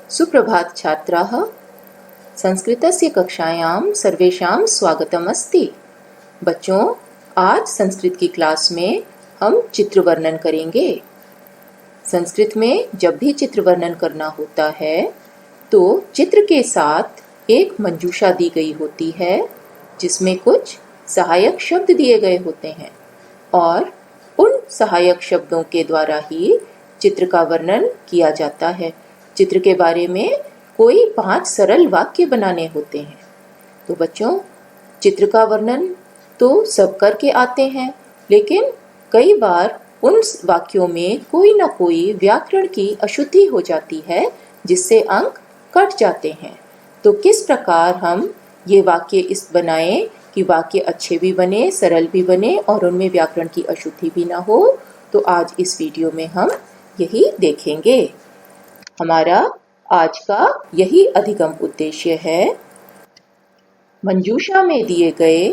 सुप्रभात छात्राः। संस्कृतस्य कक्षायां सर्वेषां स्वागतमस्ति। बच्चों, आज संस्कृत की क्लास में हम चित्र वर्णन करेंगे। संस्कृत में जब भी चित्र वर्णन करना होता है तो चित्र के साथ एक मंजूषा दी गई होती है जिसमें कुछ सहायक शब्द दिए गए होते हैं और उन सहायक शब्दों के द्वारा ही चित्र का वर्णन किया जाता है। चित्र के बारे में कोई 5 सरल वाक्य बनाने होते हैं। तो बच्चों, चित्र का वर्णन तो सब करके आते हैं, लेकिन कई बार उन वाक्यों में कोई ना कोई व्याकरण की अशुद्धि हो जाती है जिससे अंक कट जाते हैं। तो किस प्रकार हम ये वाक्य इस बनाएं कि वाक्य अच्छे भी बने, सरल भी बने और उनमें व्याकरण की अशुद्धि भी ना हो, तो आज इस वीडियो में हम यही देखेंगे। हमारा आज का यही अधिगम उद्देश्य है। मंजूषा में दिए गए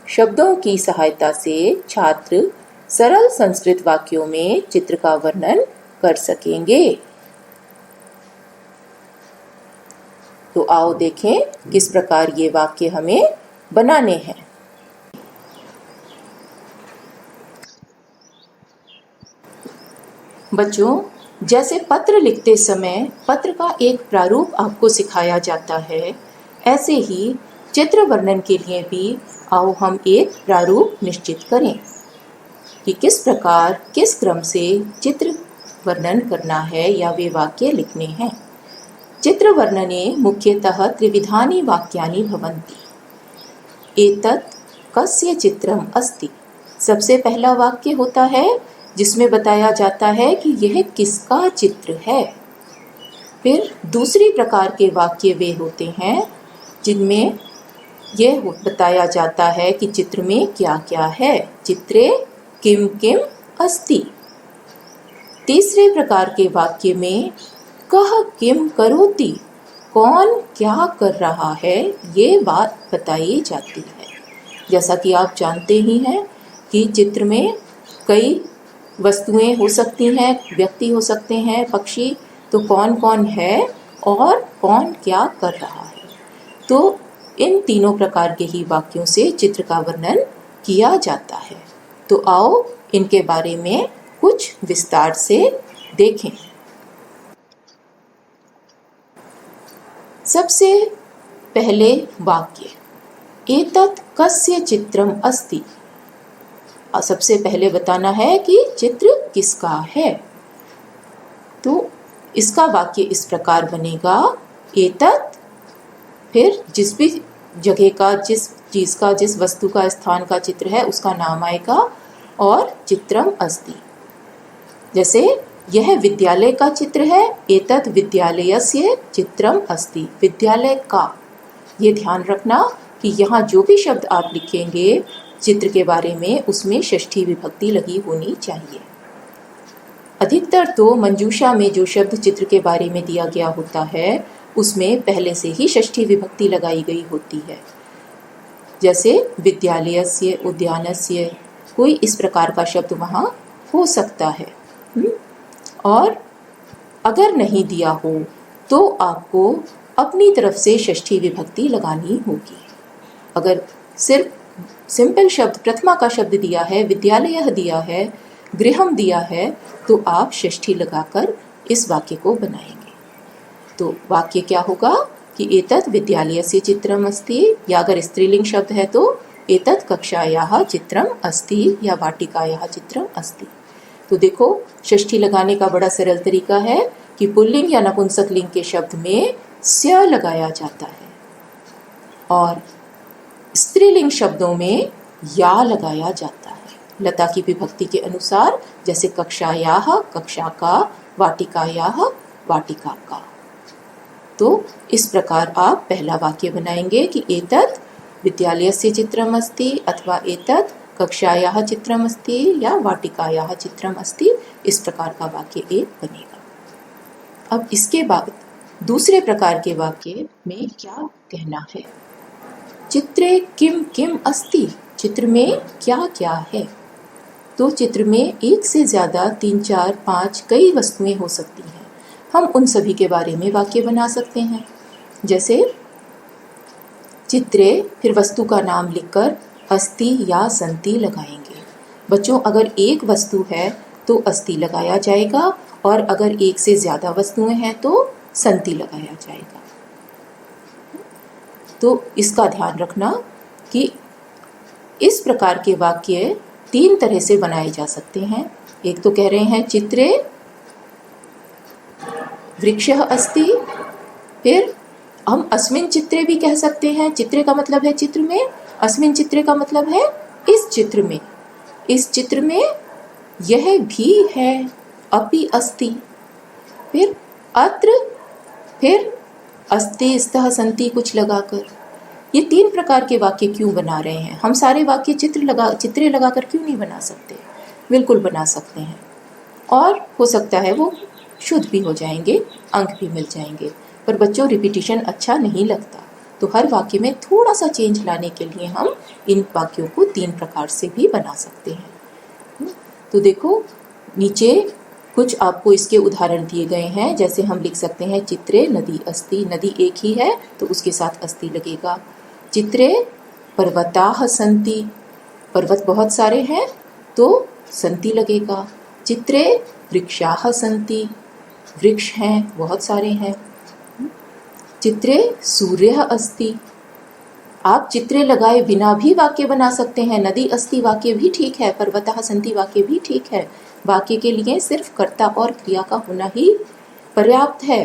शब्दों की सहायता से छात्र सरल संस्कृत वाक्यों में चित्र का वर्णन कर सकेंगे। तो आओ देखें किस प्रकार ये वाक्य हमें बनाने हैं। बच्चों, जैसे पत्र लिखते समय पत्र का एक प्रारूप आपको सिखाया जाता है, ऐसे ही चित्र वर्णन के लिए भी आओ हम एक प्रारूप निश्चित करें कि किस प्रकार किस क्रम से चित्र वर्णन करना है या वे वाक्य लिखने हैं। चित्र वर्णने मुख्यतः त्रिविधानि वाक्यानि भवन्ति। एतत् कस्य चित्रम् अस्ति। सबसे पहला वाक्य होता है जिसमें बताया जाता है कि यह किसका चित्र है। फिर दूसरी प्रकार के वाक्य वे होते हैं जिनमें यह बताया जाता है कि चित्र में क्या क्या है। चित्रे किम किम अस्ति। तीसरे प्रकार के वाक्य में कह किम करोति, कौन क्या कर रहा है, ये बात बताई जाती है। जैसा कि आप जानते ही हैं कि चित्र में कई वस्तुएं हो सकती हैं, व्यक्ति हो सकते हैं, पक्षी, तो कौन कौन है और कौन क्या कर रहा है। तो इन तीनों प्रकार के ही वाक्यों से चित्र का वर्णन किया जाता है। तो आओ इनके बारे में कुछ विस्तार से देखें। सबसे पहले वाक्य, एतत् कस्य चित्रम् अस्ति। सबसे पहले बताना है कि चित्र किसका है। तो इसका वाक्य इस प्रकार बनेगा, एतत्, फिर जिस भी जगह का, जिस चीज का, जिस वस्तु का, स्थान का चित्र है उसका नाम आएगा और चित्रम अस्ति। जैसे यह विद्यालय का चित्र है, एतत् विद्यालयस्य चित्रम अस्ति। विद्यालय का, ये ध्यान रखना कि यहाँ जो भी शब्द आप लिखेंगे चित्र के बारे में उसमें षष्ठी विभक्ति लगी होनी चाहिए। अधिकतर तो मंजूषा में जो शब्द चित्र के बारे में दिया गया होता है उसमें पहले से ही षष्ठी विभक्ति लगाई गई होती है। जैसे विद्यालयस्य, उद्यानस्य, कोई इस प्रकार का शब्द वहाँ हो सकता है। और अगर नहीं दिया हो तो आपको अपनी तरफ से षष्ठी विभक्ति लगानी होगी। अगर सिर्फ सिंपल शब्द, प्रथमा का शब्द दिया है, विद्यालय दिया है, गृहम दिया है, तो आप षष्ठी लगाकर इस वाक्य को बनाएंगे। तो वाक्य क्या होगा कि एतत् विद्यालयस्य चित्रम अस्ति, या अगर स्त्रीलिंग शब्द है तो एतत् कक्षायाः चित्रम अस्ति या वाटिकायाः चित्रम अस्ति। तो देखो, षष्ठी लगाने का बड़ा सरल तरीका है कि पुल्लिंग या नपुंसकलिंग के शब्द में स्य लगाया जाता है और स्त्रीलिंग शब्दों में या लगाया जाता है लता की विभक्ति के अनुसार। जैसे कक्षायाः, कक्षा का, वाटिकायाः, वाटिका का। तो इस प्रकार आप पहला वाक्य बनाएंगे कि एतत् विद्यालयस्य चित्रम अस्ति अथवा एतत् कक्षायाः चित्रम अस्ति या वाटिकायाः चित्रम अस्ति। इस प्रकार का वाक्य एक बनेगा। अब इसके बाद दूसरे प्रकार के वाक्य में क्या कहना है। चित्रे किम किम अस्ति। चित्र में क्या क्या है। तो चित्र में एक से ज़्यादा 3, 4, 5 कई वस्तुएं हो सकती हैं। हम उन सभी के बारे में वाक्य बना सकते हैं। जैसे चित्रे, फिर वस्तु का नाम लिखकर अस्ति या संति लगाएंगे। बच्चों, अगर एक वस्तु है तो अस्ति लगाया जाएगा, और अगर एक से ज़्यादा वस्तुएं हैं तो संति लगाया जाएगा। तो इसका ध्यान रखना कि इस प्रकार के वाक्य 3 तरह से बनाए जा सकते हैं। एक तो कह रहे हैं चित्रे वृक्षः अस्ति, फिर हम अस्मिन् चित्रे भी कह सकते हैं। चित्रे का मतलब है चित्र में, अस्मिन् चित्रे का मतलब है इस चित्र में। इस चित्र में यह भी है, अपि अस्ति। फिर अत्र, फिर अस्ति स्तः सन्ति कुछ लगाकर। ये 3 प्रकार के वाक्य क्यों बना रहे हैं? हम सारे वाक्य चित्रे लगाकर क्यों नहीं बना सकते? बिल्कुल बना सकते हैं, और हो सकता है वो शुद्ध भी हो जाएंगे, अंक भी मिल जाएंगे। पर बच्चों, रिपीटिशन अच्छा नहीं लगता, तो हर वाक्य में थोड़ा सा चेंज लाने के लिए हम इन वाक्यों को 3 प्रकार से भी बना सकते हैं। तो देखो, नीचे कुछ आपको इसके उदाहरण दिए गए हैं। जैसे हम लिख सकते हैं चित्रे नदी अस्ति, नदी एक ही है तो उसके साथ अस्ति लगेगा। चित्रे पर्वताः सन्ति, पर्वत बहुत सारे हैं तो सन्ति लगेगा। चित्रे वृक्षाः सन्ति, वृक्ष हैं, बहुत सारे हैं। चित्रे सूर्यः अस्ति, आप चित्रे लगाए बिना भी वाक्य बना सकते हैं। नदी अस्ति वाक्य भी ठीक है, पर्वतः सन्ति वाक्य भी ठीक है। वाक्य के लिए सिर्फ कर्ता और क्रिया का होना ही पर्याप्त है,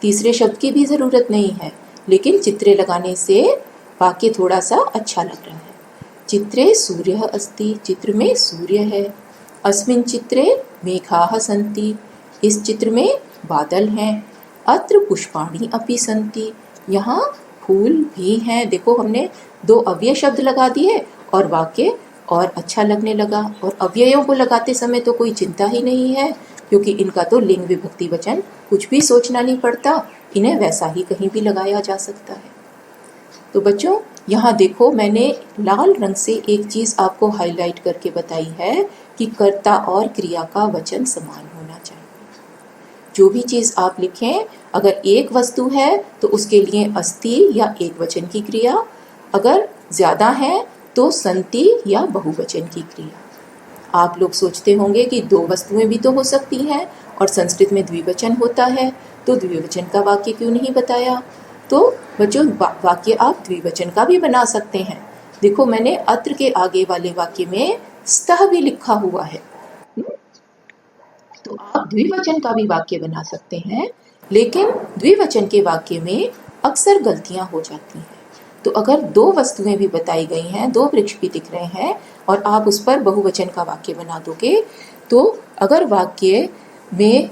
तीसरे शब्द की भी जरूरत नहीं है। लेकिन चित्रे लगाने से वाक्य थोड़ा सा अच्छा लग रहा है। चित्रे सूर्यः अस्ति, चित्र में सूर्य है। अस्मिन् चित्रे मेघाः सन्ति, इस चित्र में बादल हैं। अत्र पुष्पाणि अपि सन्ति, यहाँ फूल भी हैं। देखो, हमने 2 अव्यय शब्द लगा दिए और वाक्य और अच्छा लगने लगा। और अव्ययों को लगाते समय तो कोई चिंता ही नहीं है, क्योंकि इनका तो लिंग विभक्ति वचन कुछ भी सोचना नहीं पड़ता, इन्हें वैसा ही कहीं भी लगाया जा सकता है। तो बच्चों, यहाँ देखो, मैंने लाल रंग से एक चीज आपको हाईलाइट करके बताई है कि कर्ता और क्रिया का वचन समान होना चाहिए। जो भी चीज आप लिखें, अगर एक वस्तु है तो उसके लिए अस्ति या एक वचन की क्रिया, अगर ज्यादा है तो संति या बहुवचन की क्रिया। आप लोग सोचते होंगे कि 2 वस्तुएं भी तो हो सकती हैं, और संस्कृत में द्विवचन होता है, तो द्विवचन का वाक्य क्यों नहीं बताया? तो बच्चों, वाक्य आप द्विवचन का भी बना सकते हैं। देखो, मैंने अत्र के आगे वाले वाक्य में स्तः भी लिखा हुआ है, तो आप द्विवचन का भी वाक्य बना सकते हैं। लेकिन द्विवचन के वाक्य में अक्सर गलतियां हो जाती हैं। तो अगर 2 वस्तुएं भी बताई गई हैं, 2 वृक्ष भी दिख रहे हैं, और आप उस पर बहुवचन का वाक्य बना दोगे, तो अगर वाक्य में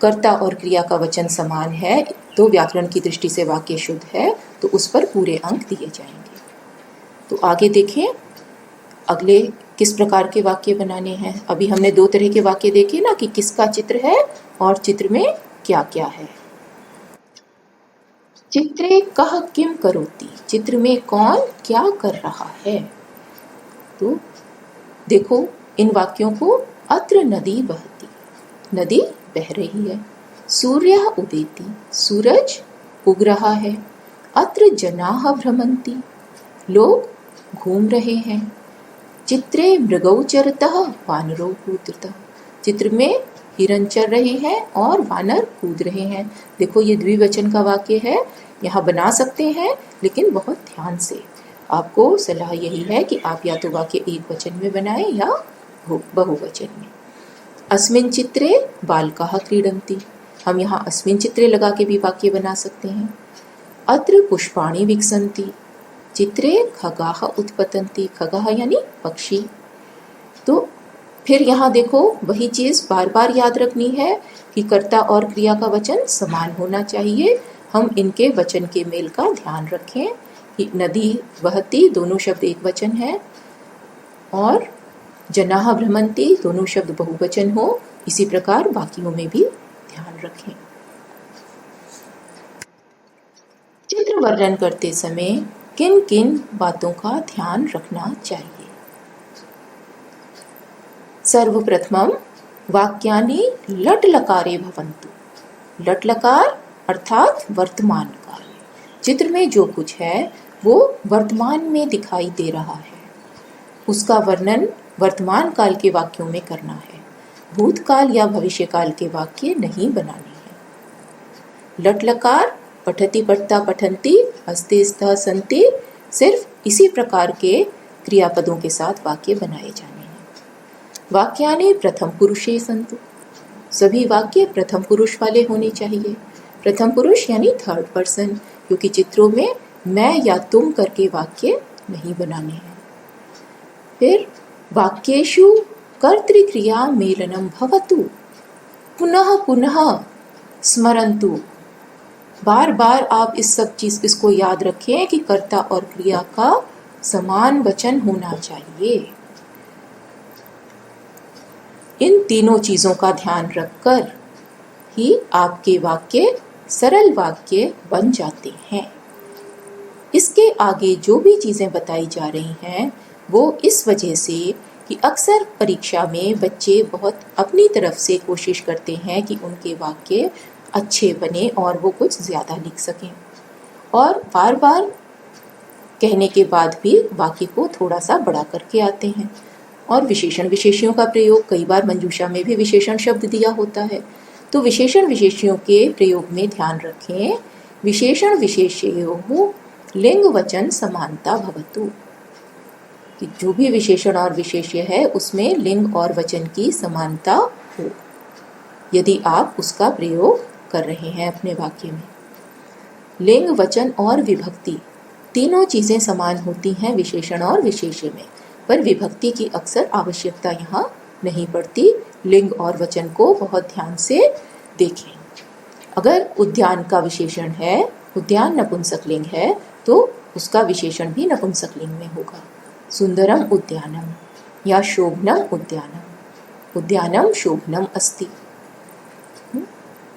कर्ता और क्रिया का वचन समान है, तो व्याकरण की दृष्टि से वाक्य शुद्ध है, तो उस पर पूरे अंक दिए जाएंगे। तो आगे देखें, अगले किस प्रकार के वाक्य बनाने हैं। अभी हमने 2 तरह के वाक्य देखे ना, कि किसका चित्र है और चित्र में क्या क्या है। चित्रे कः किम करोति, चित्र में कौन क्या कर रहा है। तो देखो, इन वाक्यों को अत्र नदी बहती, नदी बह रही है। सूर्यः उदेति, सूरज उग रहा है। अत्र जनाः भ्रमन्ति, लोग घूम रहे हैं। चित्रे मृगौ चरतः वानरो कूदतः, चित्र में हिरन चर रहे हैं और वानर कूद रहे हैं। देखो, ये द्विवचन का वाक्य है, यहाँ बना सकते हैं, लेकिन बहुत ध्यान से। आपको सलाह यही है कि आप या तो वाक्य एक वचन में बनाएं या बहुवचन में। अस्मिन् चित्रे बालकाः क्रीडन्ति, हम यहाँ अस्मिन् चित्रे लगा के भी वाक्य बना सकते हैं। अत्र पुष्पाणि विकसन्ति, चित्रे खगाः उत्पतन्ति, खगाः यानी पक्षी। तो फिर यहाँ देखो, वही चीज बार बार याद रखनी है कि कर्ता और क्रिया का वचन समान होना चाहिए। हम इनके वचन के मेल का ध्यान रखें कि नदी बहती, दोनों शब्द एक वचन है, और जनाः भ्रमन्ति, दोनों शब्द बहुवचन हो। इसी प्रकार वाक्यों में भी ध्यान रखें। चित्र वर्णन करते समय किन किन बातों का ध्यान रखना चाहिए। सर्वप्रथमं वाक्यानि लट् लकारे भवन्तु, लट लकार अर्थात वर्तमान काल। चित्र में जो कुछ है वो वर्तमान में दिखाई दे रहा है, उसका वर्णन वर्तमान काल के वाक्यों में करना है, भूतकाल या भविष्य काल के वाक्य नहीं बनाने हैं। लट लकार पठति पठता पठन्ति अस्ति स्तः सन्ति, सिर्फ इसी प्रकार के क्रियापदों के साथ वाक्य बनाए जाने हैं। वाक्यानि प्रथम पुरुषे सन्तु, सभी वाक्य प्रथम पुरुष वाले होने चाहिए। प्रथम पुरुष यानी थर्ड पर्सन, क्योंकि चित्रों में मैं या तुम करके वाक्य नहीं बनाने हैं। फिर वाक्येषु कर्तृक्रिया मेलनम भवतु, पुनः पुनः स्मरन्तु, बार बार आप इसको याद रखें कि कर्ता और क्रिया का समान वचन होना चाहिए। इन तीनों चीजों का ध्यान रखकर ही आपके वाक्य सरल वाक्य बन जाते हैं। इसके आगे जो भी चीजें बताई जा रही हैं वो इस वजह से कि अक्सर परीक्षा में बच्चे बहुत अपनी तरफ से कोशिश करते हैं कि उनके वाक्य अच्छे बने और वो कुछ ज़्यादा लिख सकें, और बार बार कहने के बाद भी वाक्य को थोड़ा सा बड़ा करके आते हैं। और विशेषण विशेषियों का प्रयोग, कई बार मंजूषा में भी विशेषण शब्द दिया होता है, तो विशेषण विशेषियों के प्रयोग में ध्यान रखें। विशेषण विशेष्योः लिंग वचन समानता भवतु, कि जो भी विशेषण और विशेष्य है उसमें लिंग और वचन की समानता हो, यदि आप उसका प्रयोग कर रहे हैं अपने वाक्य में। लिंग वचन और विभक्ति तीनों चीजें समान होती हैं विशेषण और विशेष्य में, पर विभक्ति की अक्सर आवश्यकता यहाँ नहीं पड़ती। लिंग और वचन को बहुत ध्यान से देखें। अगर उद्यान का विशेषण है, उद्यान नपुंसकलिंग है, तो उसका विशेषण भी नपुंसकलिंग में होगा। सुंदरम उद्यानम या शोभनम उद्यानम, उद्यानम शोभनम अस्ति।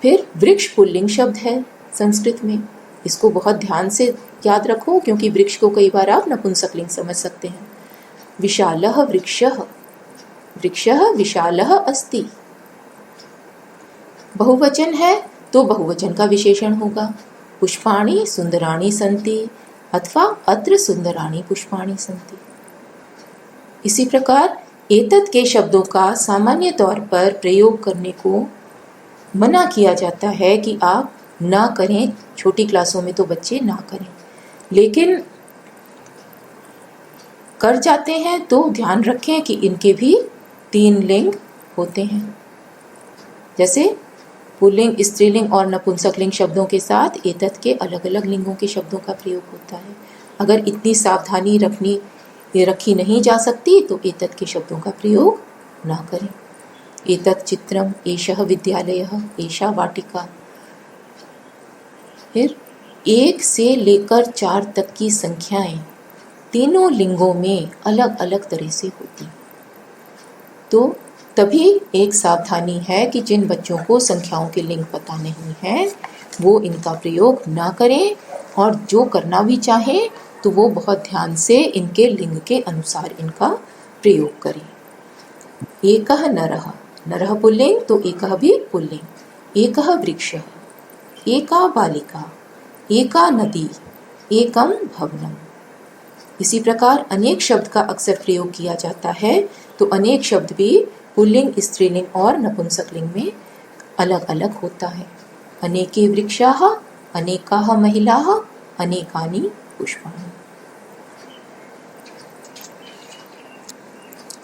फिर वृक्ष पुल्लिंग शब्द है संस्कृत में, इसको बहुत ध्यान से याद रखो, क्योंकि वृक्ष को कई बार आप नपुंसकलिंग समझ सकते हैं। विशालः वृक्षः, वृक्षः विशालः अस्ति। बहुवचन है तो बहुवचन का विशेषण होगा। पुष्पाणि सुंदराणि सन्ति अथवा अत्र सुंदराणि पुष्पाणि सन्ति। इसी प्रकार एतत् के शब्दों का सामान्य तौर पर प्रयोग करने को मना किया जाता है कि आप ना करें। छोटी क्लासों में तो बच्चे ना करें, लेकिन कर जाते हैं तो ध्यान रखें कि इनके भी 3 लिंग होते हैं। जैसे पुल्लिंग, स्त्रीलिंग और नपुंसकलिंग शब्दों के साथ एतत् के अलग अलग लिंगों के शब्दों का प्रयोग होता है। अगर इतनी सावधानी रखी नहीं जा सकती तो एतत् के शब्दों का प्रयोग ना करें। एतत् चित्रम, एषः विद्यालयः, एषा वाटिका। फिर 1 से लेकर 4 तक की संख्याएं तीनों लिंगों में अलग अलग तरह से होती, तो तभी एक सावधानी है कि जिन बच्चों को संख्याओं के लिंग पता नहीं है वो इनका प्रयोग ना करें, और जो करना भी चाहें तो वो बहुत ध्यान से इनके लिंग के अनुसार इनका प्रयोग करें। एकः नरः, नरः पुल्लिंग तो एकः भी पुल्लिंग। एकः वृक्षः, एका बालिका, एका नदी, एकम भवनम। इसी प्रकार अनेक शब्द का अक्सर प्रयोग किया जाता है, तो अनेक शब्द भी पुल्लिंग, स्त्रीलिंग और नपुंसकलिंग में अलग अलग होता है। अनेके वृक्षाः, अनेकाः महिलाः, अनेकानि पुष्पाणि।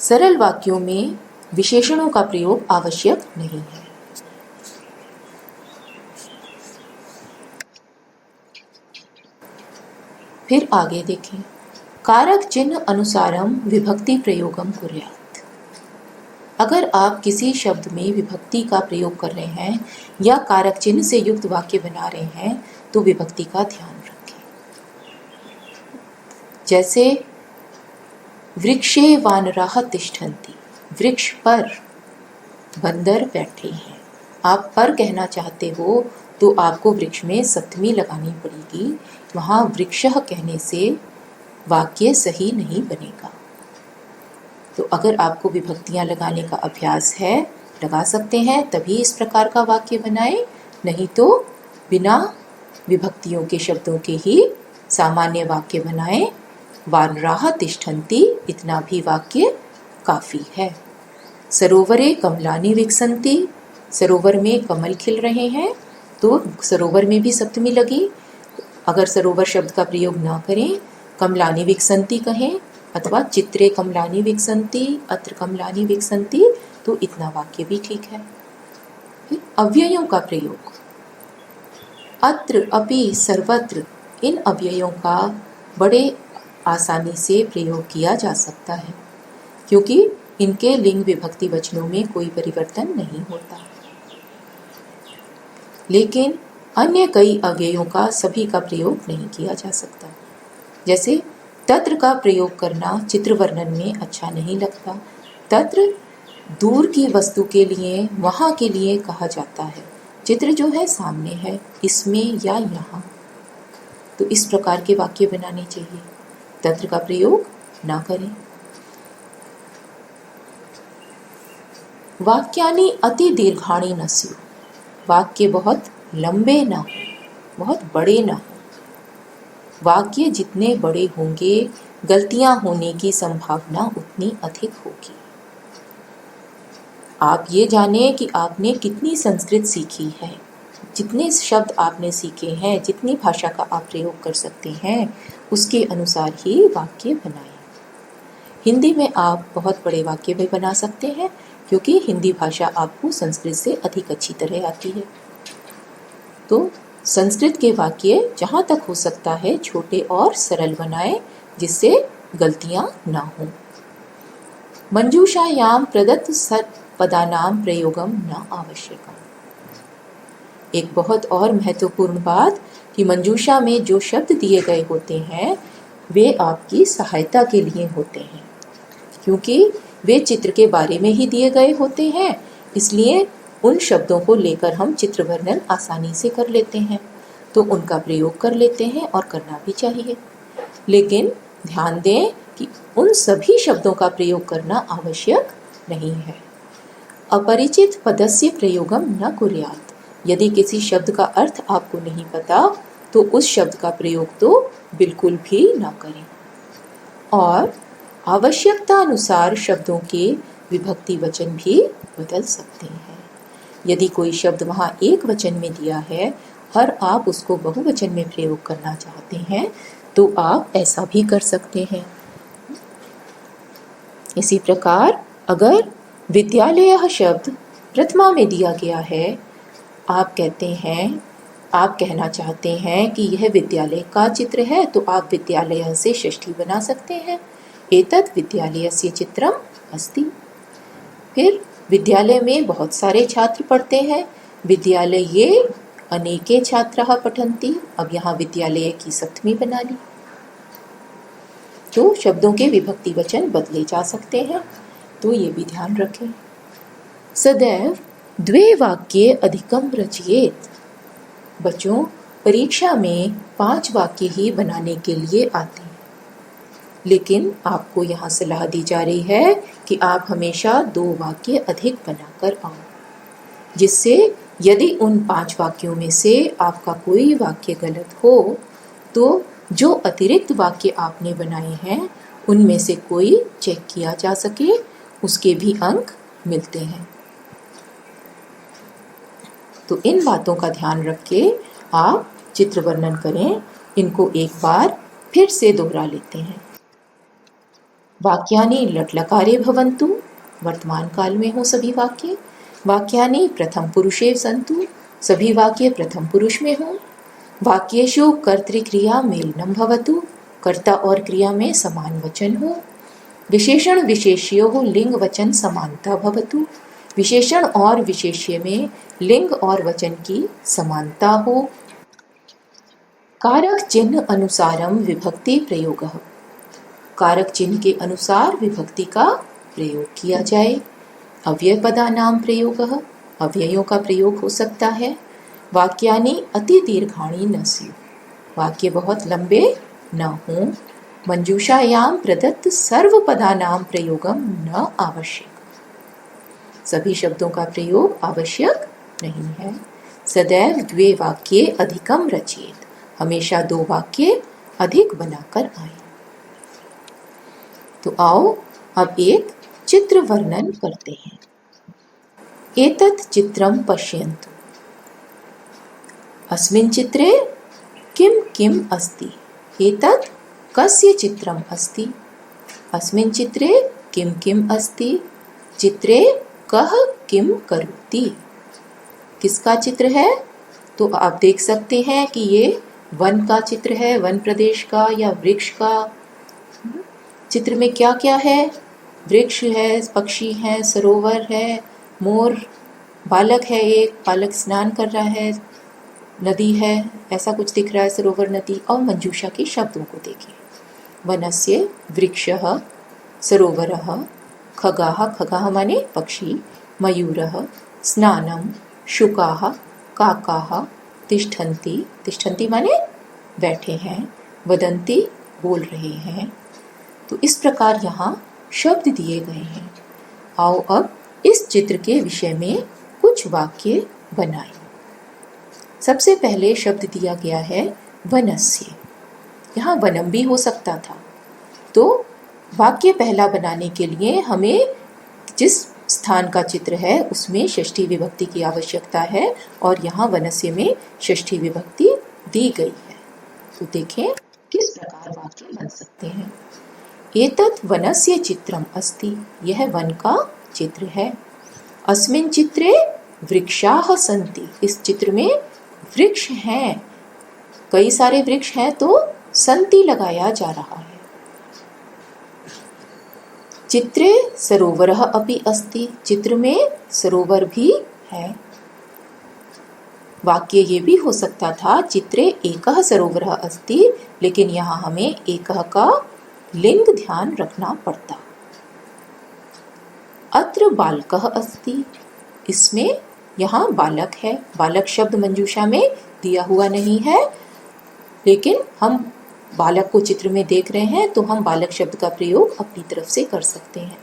सरल वाक्यों में विशेषणों का प्रयोग आवश्यक नहीं है। फिर आगे देखें, कारक चिन्ह अनुसारम विभक्ति प्रयोगम कुर्यात्। अगर आप किसी शब्द में विभक्ति का प्रयोग कर रहे हैं या कारक चिन्ह से युक्त वाक्य बना रहे हैं तो विभक्ति का ध्यान रखें। जैसे वृक्षे वानराः तिष्ठन्ति, वृक्ष पर बंदर बैठे हैं। आप पर कहना चाहते हो तो आपको वृक्ष में सप्तमी लगानी पड़ेगी, वहाँ वृक्षः कहने से वाक्य सही नहीं बनेगा। तो अगर आपको विभक्तियां लगाने का अभ्यास है, लगा सकते हैं, तभी इस प्रकार का वाक्य बनाएं, नहीं तो बिना विभक्तियों के शब्दों के ही सामान्य वाक्य बनाएं। वानराः तिष्ठन्ति, इतना भी वाक्य काफी है। सरोवरे कमलानि विकसन्ति, सरोवर में कमल खिल रहे हैं, तो सरोवर में भी सप्तमी लगी। अगर सरोवर शब्द का प्रयोग ना करें, कमलानि विकसन्ति कहें, अथवा चित्रे कमलानि विकसन्ति, अत्र कमलानि विकसन्ति, तो इतना वाक्य भी ठीक है। फिर अव्ययों का प्रयोग, अत्र, अपि, सर्वत्र, इन अव्ययों का बड़े आसानी से प्रयोग किया जा सकता है, क्योंकि इनके लिंग विभक्ति वचनों में कोई परिवर्तन नहीं होता। लेकिन अन्य कई अव्ययों का सभी का प्रयोग नहीं किया जा सकता। जैसे तत्र का प्रयोग करना चित्र वर्णन में अच्छा नहीं लगता। तत्र दूर की वस्तु के लिए, वहाँ के लिए कहा जाता है। चित्र जो है सामने है, इसमें या यहाँ। तो इस प्रकार के वाक्य बनाने चाहिए, तत्र का प्रयोग ना करें। वाक्यानि अति दीर्घाणि न स्युः, वाक्य बहुत लंबे ना हो, बहुत बड़े ना हो। वाक्य जितने बड़े होंगे, गलतियां होने की संभावना उतनी अधिक होगी। आप ये जाने कि आपने कितनी संस्कृत सीखी है, जितने शब्द आपने सीखे हैं, जितनी भाषा का आप प्रयोग कर सकते हैं, उसके अनुसार ही वाक्य बनाएं। हिंदी में आप बहुत बड़े वाक्य भी बना सकते हैं, क्योंकि हिंदी भाषा आपको संस्कृत से अधिक अच्छी तरह आती है। तो संस्कृत के वाक्य जहाँ तक हो सकता है छोटे और सरल बनाएं, जिससे गलतियां ना हो। मंजूषायाम प्रदत्त पदानाम प्रयोगम न आवश्यकम। एक बहुत और महत्वपूर्ण बात कि मंजूषा में जो शब्द दिए गए होते हैं, वे आपकी सहायता के लिए होते हैं, क्योंकि वे चित्र के बारे में ही दिए गए होते हैं। इसलिए उन शब्दों को लेकर हम चित्र वर्णन आसानी से कर लेते हैं, तो उनका प्रयोग कर लेते हैं और करना भी चाहिए। लेकिन ध्यान दें कि उन सभी शब्दों का प्रयोग करना आवश्यक नहीं है। अपरिचित पदस्य प्रयोगम न कुर्यात्, यदि किसी शब्द का अर्थ आपको नहीं पता तो उस शब्द का प्रयोग तो बिल्कुल भी न करें। और आवश्यकता अनुसार शब्दों के विभक्ति वचन भी बदल सकते हैं। यदि कोई शब्द वहाँ एक वचन में दिया है और आप उसको बहुवचन में प्रयोग करना चाहते हैं, तो आप ऐसा भी कर सकते हैं। इसी प्रकार अगर विद्यालयः शब्द प्रथमा में दिया गया है, आप कहना चाहते हैं कि यह विद्यालय का चित्र है, तो आप विद्यालय से षष्ठी बना सकते हैं। एतत् विद्यालयस्य चित्रम अस्ति। फिर विद्यालय में बहुत सारे छात्र पढ़ते हैं, विद्यालये अनेके छात्राः पठन्ति। अब यहाँ विद्यालय की सप्तमी बना ली। तो शब्दों के विभक्ति वचन बदले जा सकते हैं, तो ये भी ध्यान रखें। सदैव द्वे वाक्ये अधिकम रचयेत्। बच्चों, परीक्षा में 5 वाक्य ही बनाने के लिए आते हैं, लेकिन आपको यहाँ सलाह दी जा रही है कि आप हमेशा 2 वाक्य अधिक बनाकर आओ, जिससे यदि उन 5 वाक्यों में से आपका कोई वाक्य गलत हो तो जो अतिरिक्त वाक्य आपने बनाए हैं उनमें से कोई चेक किया जा सके, उसके भी अंक मिलते हैं। तो इन बातों का ध्यान रख के आप चित्र वर्णन करें। इनको एक बार फिर से दोहरा लेते हैं। वाक्यानि लट्लकारे भवन्तु, वर्तमान काल में हो सभी वाक्य। वाक्यानि प्रथम पुरुषे सन्तु, सभी वाक्य प्रथम पुरुष में हो। वाक्येषु कर्तृक्रिया मेलनम भवतु, कर्ता और क्रिया में समान वचन हो। विशेषण विशेष्योः लिंग वचन समानता भवतु, विशेषण और विशेष्य में लिंग और वचन की समानता हो। कारक चिन्ह अनुसारम विभक्ति प्रयोगः, कारक चिन्ह के अनुसार विभक्ति का प्रयोग किया जाए। अव्यय पदानाम प्रयोगः, अव्ययों का प्रयोग हो सकता है। वाक्यानि अति दीर्घाणि न स्युः, वाक्य बहुत लंबे न हों। मंजूषायाम प्रदत्त सर्व पदानाम प्रयोगम न आवश्यक, सभी शब्दों का प्रयोग आवश्यक नहीं है। सदैव द्वे वाक्ये अधिकम रचेत, हमेशा 2 वाक्य अधिक बनाकर आए। तो आओ अब एक चित्र वर्णन करते हैं। एतत् चित्रं पश्यन्तु। अस्मिन् चित्रे किं किम् अस्ति? एतत् कस्य चित्रम् अस्ति? अस्मिन् चित्रे किं किम् अस्ति? चित्रे कः किं करोति? किसका चित्र है? तो आप देख सकते हैं कि ये वन का चित्र है, वन प्रदेश का या वृक्ष का। चित्र में क्या क्या है? वृक्ष है, पक्षी है, सरोवर है, मोर, बालक है, एक बालक स्नान कर रहा है, नदी है, ऐसा कुछ दिख रहा है, सरोवर, नदी। और मंजूषा के शब्दों को देखिए। वनस्य वृक्षः, सरोवरः, खगाः, खगाः माने पक्षी, मयूरः, स्नानं, शुकाः, काकाः, तिष्ठन्ति, तिष्ठन्ति माने बैठे हैं, वदन्ति बोल रहे हैं। तो इस प्रकार यहाँ शब्द दिए गए हैं। आओ अब इस चित्र के विषय में कुछ वाक्य बनाएं। सबसे पहले शब्द दिया गया है वनस्य। यहाँ वनम भी हो सकता था। तो वाक्य पहला बनाने के लिए हमें जिस स्थान का चित्र है उसमें षष्ठी विभक्ति की आवश्यकता है और यहाँ वनस्य में षष्ठी विभक्ति दी गई है। तो देखें किस प्रकार वाक्य बन सकते हैं। एतत् वनस्य चित्रम अस्ति, यह वन का चित्र है। अस्मिन् चित्रे वृक्षाः सन्ति, इस चित्र में वृक्ष हैं, कई सारे वृक्ष हैं तो सन्ति लगाया जा रहा है। चित्रे सरोवरः अपि अस्ति, चित्र में सरोवर भी है। वाक्य ये भी हो सकता था चित्रे एकः सरोवरः अस्ति, लेकिन यहाँ हमें एकः का लिंग ध्यान रखना पड़ता। अत्र बालकः अस्ति, इसमें यहाँ बालक है। बालक शब्द मंजूषा में दिया हुआ नहीं है, लेकिन हम बालक को चित्र में देख रहे हैं तो हम बालक शब्द का प्रयोग अपनी तरफ से कर सकते हैं।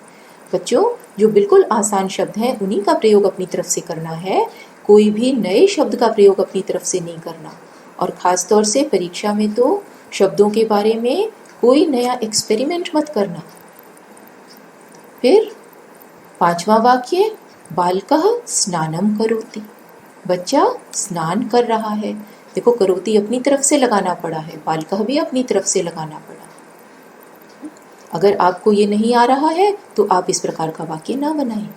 बच्चों, जो बिल्कुल आसान शब्द हैं उन्हीं का प्रयोग अपनी तरफ से करना है, कोई भी नए शब्द का प्रयोग अपनी तरफ से नहीं करना। और ख़ास तौर से परीक्षा में तो शब्दों के बारे में कोई नया एक्सपेरिमेंट मत करना। फिर 5वां वाक्य, बालकः स्नानं करोति, बच्चा स्नान कर रहा है। देखो, करोति अपनी तरफ से लगाना पड़ा है, बालकः भी अपनी तरफ से लगाना पड़ा। अगर आपको ये नहीं आ रहा है तो आप इस प्रकार का वाक्य ना बनाएं।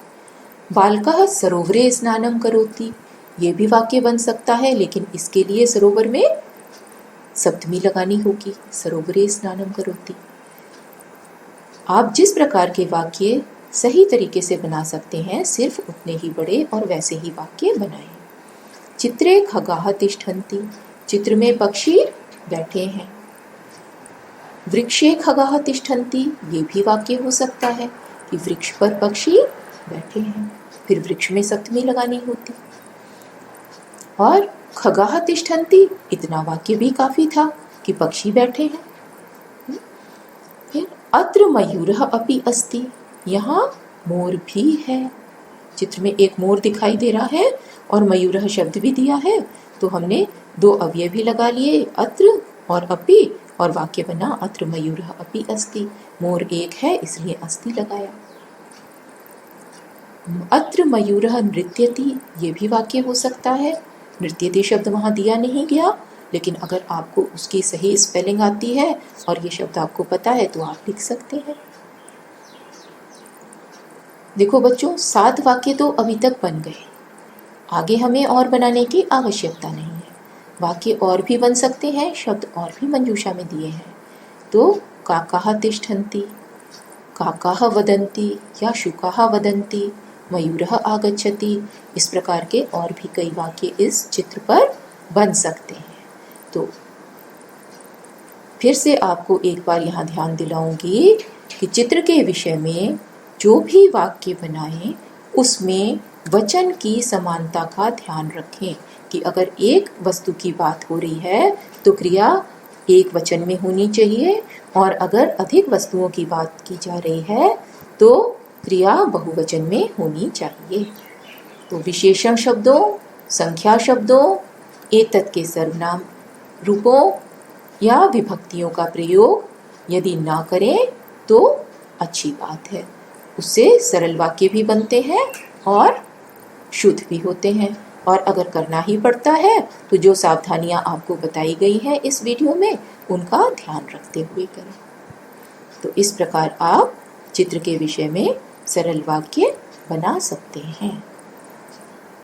बालकः सरोवरे स्नानं करोति, ये भी वाक्य बन सकता है, लेकिन इसके लिए सरोवर में सप्तमी लगानी होगी, सरोवरे स्नानं करोति। आप जिस प्रकार के वाक्य सही तरीके से बना सकते हैं, सिर्फ उतने ही बड़े और वैसे ही वाक्य बनाएं। चित्रे खगाः तिष्ठन्ति, चित्र में पक्षी बैठे हैं। वृक्षे खगाः तिष्ठन्ति, ये भी वाक्य हो सकता है कि वृक्ष पर पक्षी बैठे हैं, फिर वृक्ष में सप्तमी लगानी होती। और खगाः तिष्ठन्ति, इतना वाक्य भी काफी था कि पक्षी बैठे हैं। फिर अत्र मयूरः अपि अस्ति, यहाँ मोर भी है। चित्र में एक मोर दिखाई दे रहा है और मयूरः शब्द भी दिया है, तो हमने 2 अव्यय भी लगा लिए, अत्र और अपि, और वाक्य बना अत्र मयूरः अपि अस्ति। मोर एक है इसलिए अस्ति लगाया। अत्र मयूरः नृत्यति, ये भी वाक्य हो सकता है। नृत्यति शब्द वहाँ दिया नहीं गया, लेकिन अगर आपको उसकी सही स्पेलिंग आती है और ये शब्द आपको पता है तो आप लिख सकते हैं। देखो बच्चों, 7 वाक्य तो अभी तक बन गए, आगे हमें और बनाने की आवश्यकता नहीं है। वाक्य और भी बन सकते हैं, शब्द और भी मंजूषा में दिए हैं। तो काकाः तिष्ठन्ति, काकाः वदन्ति या शुकाः वदन्ति, मयूरः आगच्छति, इस प्रकार के और भी कई वाक्य इस चित्र पर बन सकते हैं। तो फिर से आपको एक बार यहाँ ध्यान दिलाऊंगी कि चित्र के विषय में जो भी वाक्य बनाएं उसमें वचन की समानता का ध्यान रखें कि अगर एक वस्तु की बात हो रही है तो क्रिया एक वचन में होनी चाहिए, और अगर अधिक वस्तुओं की बात की जा रही है तो क्रिया बहुवचन में होनी चाहिए। तो विशेषण शब्दों संख्या शब्दों एतत् के सर्वनाम रूपों या विभक्तियों का प्रयोग यदि ना करें तो अच्छी बात है। उससे सरल वाक्य भी बनते हैं और शुद्ध भी होते हैं। और अगर करना ही पड़ता है तो जो सावधानियां आपको बताई गई हैं इस वीडियो में उनका ध्यान रखते हुए करें। तो इस प्रकार आप चित्र के विषय में सरल वाक्य बना सकते हैं।